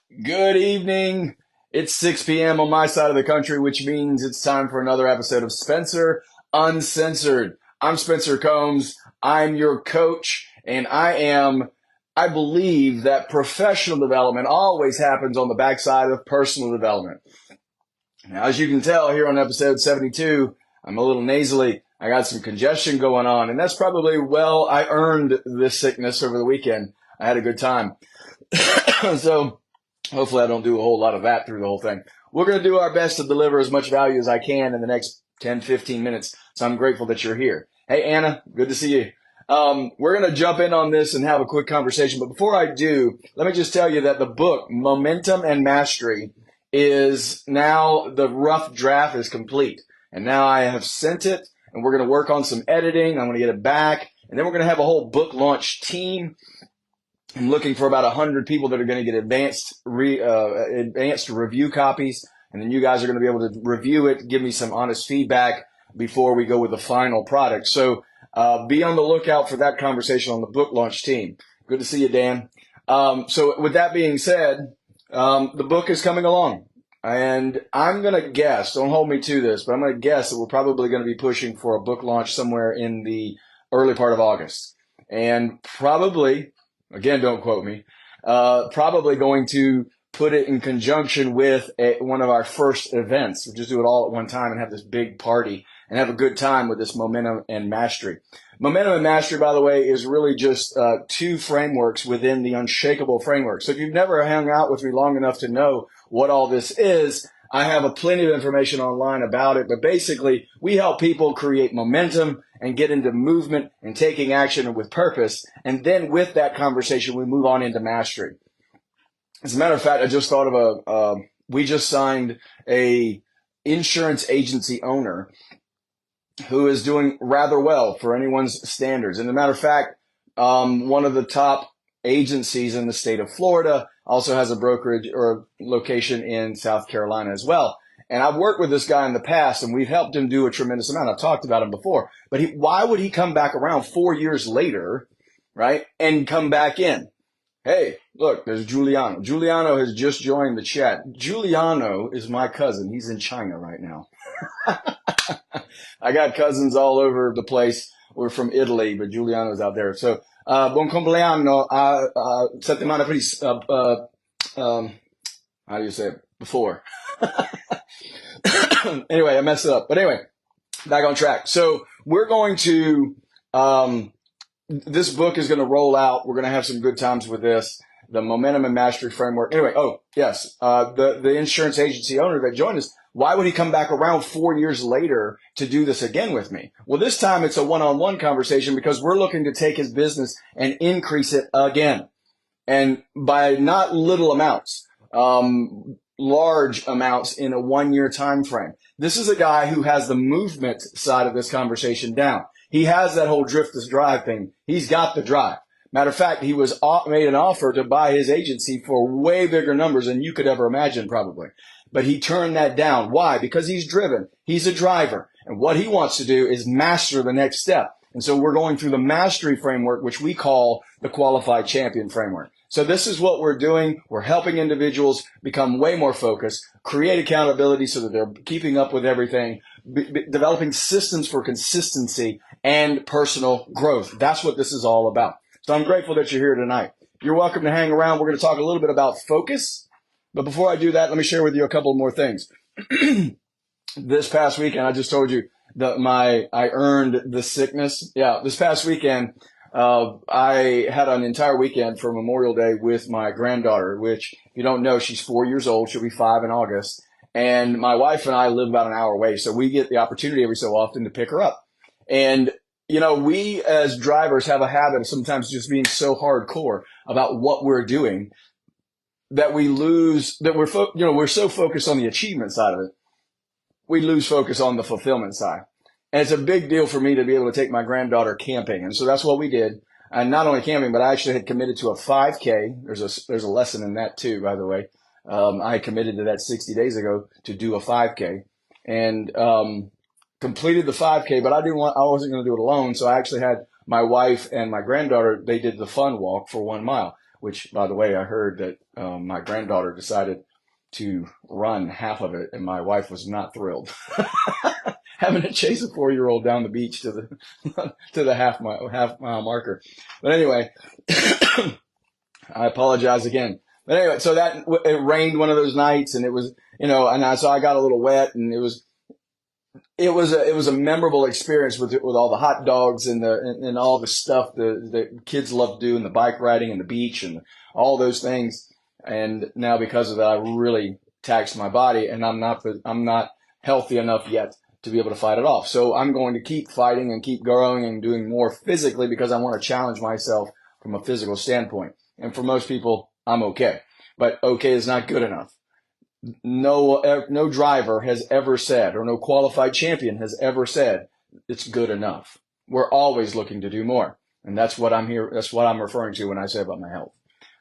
Good evening. It's 6 p.m. on my side of the country, which means it's time for another episode of Spencer Uncensored. I'm Spencer Combs. I'm your coach, and I believe that professional development always happens on the backside of personal development. Now, as you can tell here on episode 72, I'm a little nasally. I got some congestion going on, and that's probably, I earned this sickness over the weekend. I had a good time. So, hopefully I don't do a whole lot of that through the whole thing. We're going to do our best to deliver as much value as I can in the next 10, 15 minutes. So I'm grateful that you're here. Hey, Anna, good to see you. We're going to jump in on this and have a quick conversation. But before I do, let me just tell you that the book, Momentum and Mastery, is now the rough draft is complete. And now I have sent it, and we're going to work on some editing. I'm going to get it back. And then we're going to have a whole book launch team. I'm looking for about 100 people that are going to get advanced review copies, and then you guys are going to be able to review it, give me some honest feedback before we go with the final product. So be on the lookout for that conversation on the book launch team. Good to see you, Dan. So with that being said, the book is coming along, and I'm going to guess, don't hold me to this, but I'm going to guess that we're probably going to be pushing for a book launch somewhere in the early part of August, and probably, again, don't quote me, probably going to put it in conjunction with one of our first events. We'll just do it all at one time and have this big party and have a good time with this momentum and mastery. Momentum and mastery, by the way, is really just two frameworks within the Unshakeable Framework. So if you've never hung out with me long enough to know what all this is, I have a plenty of information online about it. But basically, we help people create momentum and get into movement and taking action with purpose. And then with that conversation, we move on into mastery. As a matter of fact, I just thought of we just signed a insurance agency owner who is doing rather well for anyone's standards. And as a matter of fact, one of the top agencies in the state of Florida also has a brokerage or a location in South Carolina as well. And I've worked with this guy in the past, and we've helped him do a tremendous amount. I've talked about him before. But why would he come back around 4 years later, right, and come back in? Hey, look, there's Giuliano. Giuliano has just joined the chat. Giuliano is my cousin. He's in China right now. I got cousins all over the place. We're from Italy, but Giuliano's out there. So, buon compleanno. Settimana how do you say it? Before. Anyway, I messed it up. But anyway, back on track. So we're going to, this book is going to roll out. We're going to have some good times with this. The Momentum and Mastery Framework. Anyway, the insurance agency owner that joined us, why would he come back around 4 years later to do this again with me? Well, this time it's a one-on-one conversation because we're looking to take his business and increase it again. And by not little amounts, large amounts in a 1 year time frame. This is a guy who has the movement side of this conversation down. He has that whole drift to drive thing. He's got the drive. Matter of fact, he was made an offer to buy his agency for way bigger numbers than you could ever imagine, probably. But he turned that down. Why? Because he's driven. He's a driver. And what he wants to do is master the next step. And so we're going through the mastery framework, which we call the qualified champion framework. So this is what we're doing. We're helping individuals become way more focused, create accountability so that they're keeping up with everything, developing systems for consistency and personal growth. That's what this is all about. So I'm grateful that you're here tonight. You're welcome to hang around. We're going to talk a little bit about focus. But before I do that, let me share with you a couple more things. This past weekend, I just told you that I earned the sickness. Yeah, this past weekend, I had an entire weekend for Memorial Day with my granddaughter, which, if you don't know, she's 4 years old. She'll be 5 in August. And my wife and I live about an hour away, so we get the opportunity every so often to pick her up. And, you know, we as drivers have a habit of sometimes just being so hardcore about what we're doing that we lose, that we're so focused on the achievement side of it, we lose focus on the fulfillment side. And it's a big deal for me to be able to take my granddaughter camping. And so that's what we did. And not only camping, but I actually had committed to a 5K. There's a lesson in that too, by the way. I committed to that 60 days ago to do a 5K and completed the 5K, but I wasn't going to do it alone. So I actually had my wife and my granddaughter, they did the fun walk for 1 mile. which, by the way, I heard that my granddaughter decided to run half of it, and my wife was not thrilled. Having to chase a 4-year-old down the beach to the to the half mile marker. But anyway, I apologize again. But anyway, so it rained one of those nights, and it was, so I got a little wet, and it was a memorable experience with all the hot dogs and all the stuff the kids love to do, and the bike riding and the beach and all those things. And now because of that, I really taxed my body, and I'm not healthy enough yet to be able to fight it off. So I'm going to keep fighting and keep growing and doing more physically because I want to challenge myself from a physical standpoint. And for most people, I'm okay. But okay is not good enough. No driver has ever said, or no qualified champion has ever said, it's good enough. We're always looking to do more. And that's what I'm referring to when I say about my health.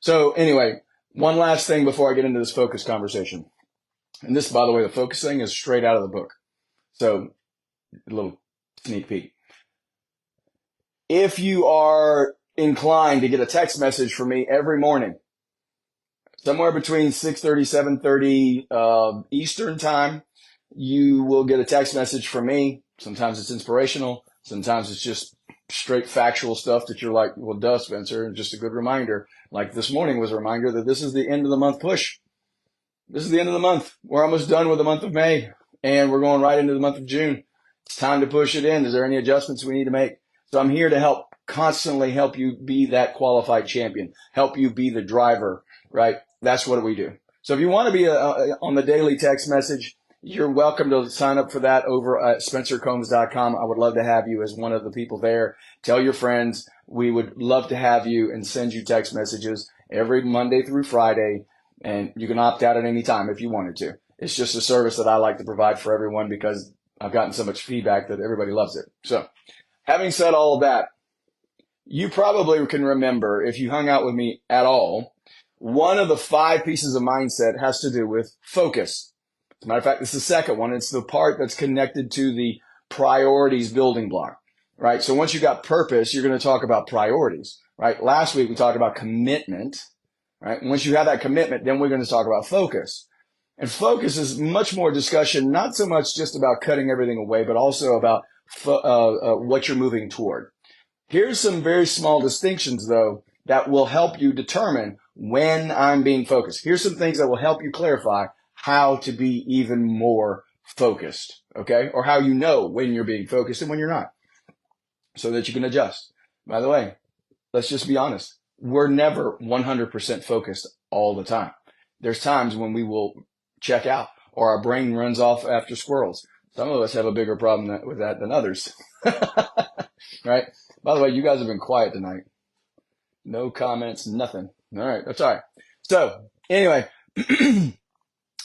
So anyway, one last thing before I get into this focus conversation. And this, by the way, the focus thing is straight out of the book. So a little sneak peek. If you are inclined to get a text message from me every morning, somewhere between 6:30, 7:30 Eastern time, you will get a text message from me. Sometimes it's inspirational. Sometimes it's just straight factual stuff that you're like, well, duh, Spencer, and just a good reminder. Like this morning was a reminder that this is the end of the month push. This is the end of the month. We're almost done with the month of May, and we're going right into the month of June. It's time to push it in. Is there any adjustments we need to make? So I'm here to constantly help you be that qualified champion, help you be the driver, right? That's what we do. So if you want to be on the daily text message, you're welcome to sign up for that over at spencercombs.com. I would love to have you as one of the people there. Tell your friends. We would love to have you and send you text messages every Monday through Friday. And you can opt out at any time if you wanted to. It's just a service that I like to provide for everyone because I've gotten so much feedback that everybody loves it. So having said all of that, you probably can remember, if you hung out with me at all, one of the 5 pieces of mindset has to do with focus. As a matter of fact, this is the second one. It's the part that's connected to the priorities building block, right? So once you got purpose, you're going to talk about priorities, right? Last week, we talked about commitment, right? And once you have that commitment, then we're going to talk about focus. And focus is much more discussion, not so much just about cutting everything away, but also about what you're moving toward. Here's some very small distinctions, though, that will help you determine when I'm being focused. Here's some things that will help you clarify how to be even more focused, okay? Or how you know when you're being focused and when you're not, so that you can adjust. By the way, let's just be honest. We're never 100% focused all the time. There's times when we will check out or our brain runs off after squirrels. Some of us have a bigger problem with that than others, right? By the way, you guys have been quiet tonight. No comments, nothing. All right, that's all right. So anyway,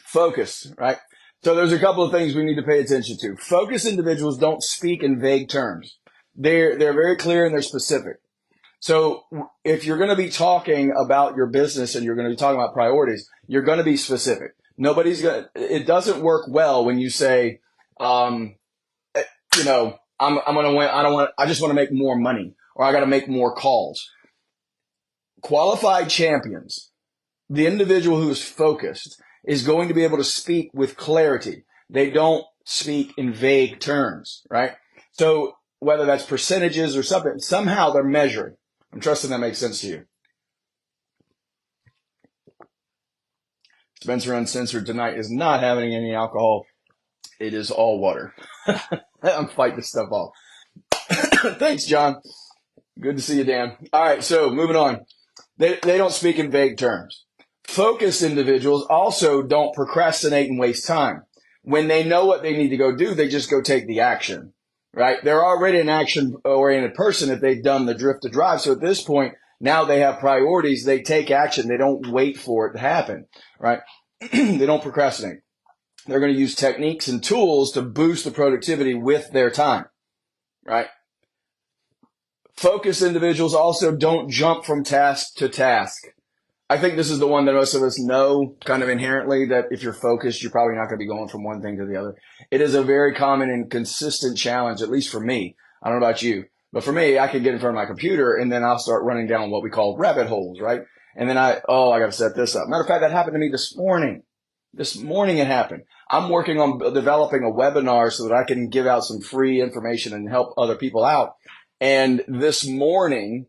focus, right? So there's a couple of things we need to pay attention to. Focused individuals don't speak in vague terms. They're very clear and they're specific. So if you're going to be talking about your business and you're going to be talking about priorities, you're going to be specific. It doesn't work well when you say, I'm going to win. I just want to make more money, or I got to make more calls. Qualified champions, the individual who is focused, is going to be able to speak with clarity. They don't speak in vague terms, right? So whether that's percentages or something, somehow they're measuring. I'm trusting that makes sense to you. Spencer Uncensored tonight is not having any alcohol. It is all water. I'm fighting this stuff off. Thanks, John. Good to see you, Dan. All right, so moving on. They don't speak in vague terms. Focused individuals also don't procrastinate and waste time. When they know what they need to go do, they just go take the action, right? They're already an action-oriented person if they've done the drift to drive. So at this point, now they have priorities. They take action. They don't wait for it to happen, right? They don't procrastinate. They're going to use techniques and tools to boost the productivity with their time, right? Focused individuals also don't jump from task to task. I think this is the one that most of us know kind of inherently, that if you're focused, you're probably not going to be going from one thing to the other. It is a very common and consistent challenge, at least for me. I don't know about you, but for me, I can get in front of my computer and then I'll start running down what we call rabbit holes, right? And then I got to set this up. Matter of fact, that happened to me this morning. This morning it happened. I'm working on developing a webinar so that I can give out some free information and help other people out. And this morning,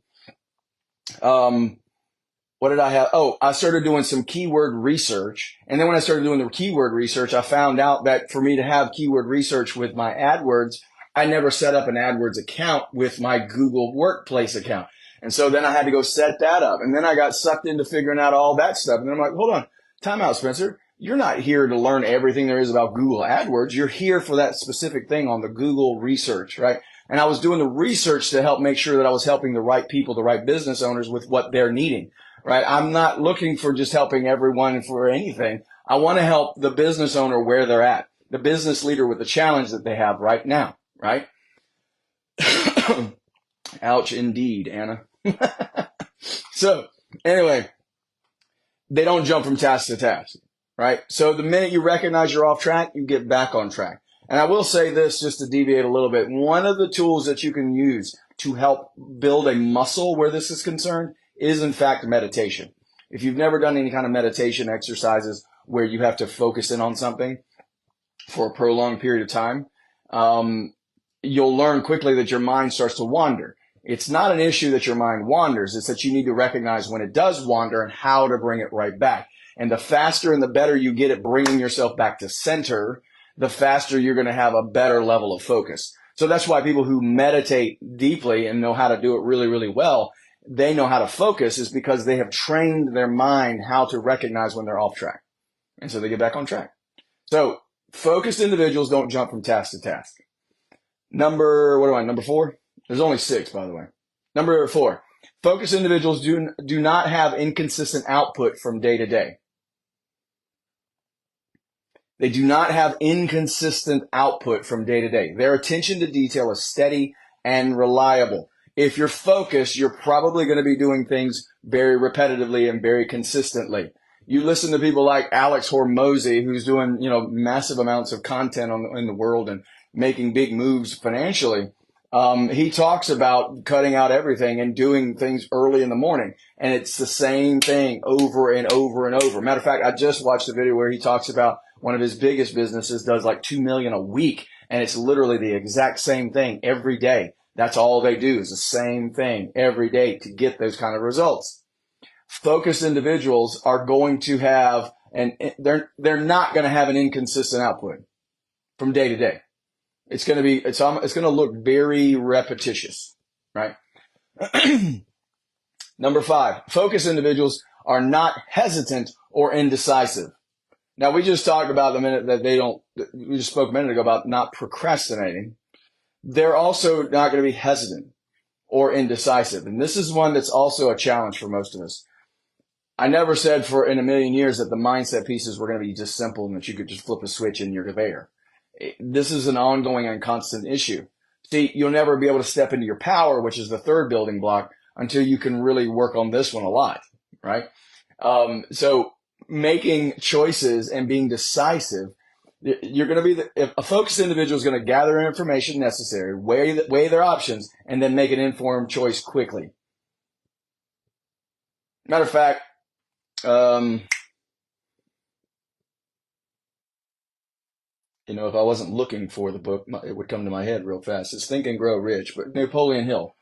what did I have? Oh, I started doing some keyword research. And then when I started doing the keyword research, I found out that for me to have keyword research with my AdWords, I never set up an AdWords account with my Google Workplace account. And so then I had to go set that up. And then I got sucked into figuring out all that stuff. And then I'm like, hold on, time out, Spencer. You're not here to learn everything there is about Google AdWords. You're here for that specific thing on the Google research, right? And I was doing the research to help make sure that I was helping the right people, the right business owners with what they're needing, right? I'm not looking for just helping everyone for anything. I want to help the business owner where they're at, the business leader with the challenge that they have right now, right? Ouch, indeed, Anna. So anyway, they don't jump from task to task, right? So the minute you recognize you're off track, you get back on track. And I will say this just to deviate a little bit. One of the tools that you can use to help build a muscle where this is concerned is, in fact, meditation. If you've never done any kind of meditation exercises where you have to focus in on something for a prolonged period of time, you'll learn quickly that your mind starts to wander. It's not an issue that your mind wanders. It's that you need to recognize when it does wander and how to bring it right back. And the faster and the better you get at bringing yourself back to center, the faster you're going to have a better level of focus. So that's why people who meditate deeply and know how to do it really, really well, they know how to focus, is because they have trained their mind how to recognize when they're off track. And so they get back on track. So focused individuals don't jump from task to task. Number 4? There's only 6, by the way. Number 4, focused individuals do not have inconsistent output from day to day. They do not have inconsistent output from day to day. Their attention to detail is steady and reliable. If you're focused, you're probably going to be doing things very repetitively and very consistently. You listen to people like Alex Hormozy, who's doing, massive amounts of content in the world and making big moves financially. He talks about cutting out everything and doing things early in the morning. And it's the same thing over and over and over. Matter of fact, I just watched a video where he talks about one of his biggest businesses does like $2 million a week. And it's literally the exact same thing every day. That's all they do is the same thing every day to get those kind of results. Focused individuals are going to have, and they're not going to have an inconsistent output from day to day. It's going to look very repetitious, right? Number 5, focused individuals are not hesitant or indecisive. Now, we just talked about we just spoke a minute ago about not procrastinating. They're also not going to be hesitant or indecisive. And this is one that's also a challenge for most of us. I never said in a million years that the mindset pieces were going to be just simple and that you could just flip a switch and you're there. This is an ongoing and constant issue. See, you'll never be able to step into your power, which is the 3rd building block, until you can really work on this one a lot, right? So making choices and being decisive, you're going to be a focused individual is going to gather information necessary, weigh their options, and then make an informed choice quickly. Matter of fact, if I wasn't looking for the book, it would come to my head real fast. It's Think and Grow Rich, but Napoleon Hill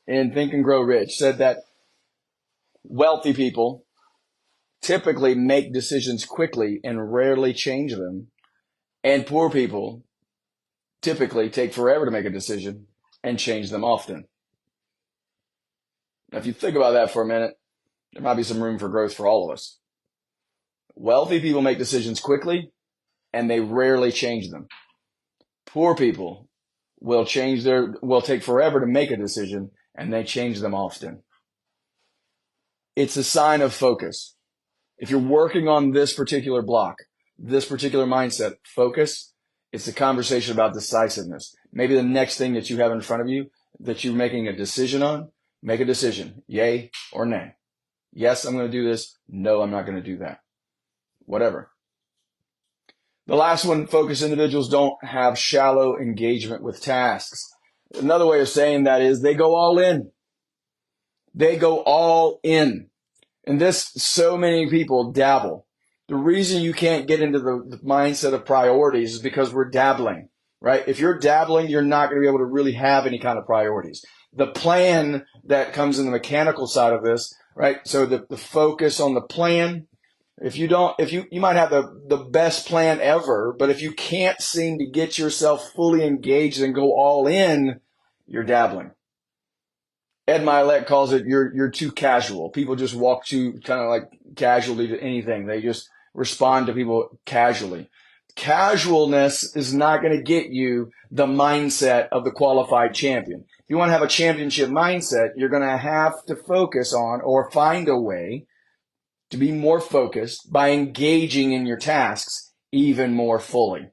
in Think and Grow Rich said that wealthy people typically make decisions quickly and rarely change them. And poor people typically take forever to make a decision and change them often. Now, if you think about that for a minute, there might be some room for growth for all of us. Wealthy people make decisions quickly and they rarely change them. Poor people will take forever to make a decision and they change them often. It's a sign of focus. If you're working on this particular block, this particular mindset, focus, it's a conversation about decisiveness. Maybe the next thing that you have in front of you that you're making a decision on, make a decision, yay or nay. Yes, I'm going to do this. No, I'm not going to do that. Whatever. The last one, focused individuals don't have shallow engagement with tasks. Another way of saying that is they go all in. They go all in. And this, so many people dabble. The reason you can't get into the mindset of priorities is because we're dabbling, right? If you're dabbling, you're not going to be able to really have any kind of priorities. The plan that comes in the mechanical side of this, right? So the focus on the plan. If you might have the best plan ever, but if you can't seem to get yourself fully engaged and go all in, you're dabbling. Ed Milet calls it you're too casual. People just walk too kind of like casually to anything. They just respond to people casually. Casualness is not going to get you the mindset of the qualified champion. If you want to have a championship mindset, you're going to have to focus on or find a way to be more focused by engaging in your tasks even more fully.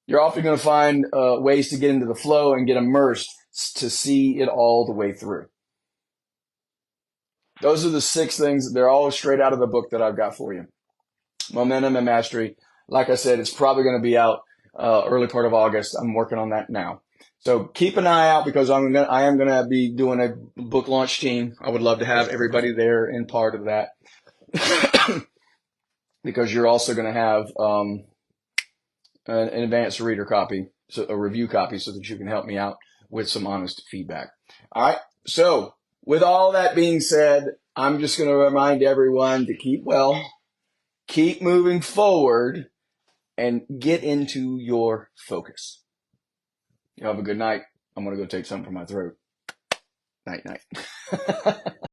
You're often going to find ways to get into the flow and get immersed to see it all the way through. Those are the 6 things. They're all straight out of the book that I've got for you. Momentum and Mastery. Like I said, it's probably going to be out early part of August. I'm working on that now. So keep an eye out because I am going to be doing a book launch team. I would love to have everybody there and part of that. Because you're also going to have an advanced reader copy, so a review copy, so that you can help me out with some honest feedback. All right. So with all that being said, I'm just going to remind everyone to keep well, keep moving forward, and get into your focus. You have a good night. I'm going to go take something from my throat. Night, night.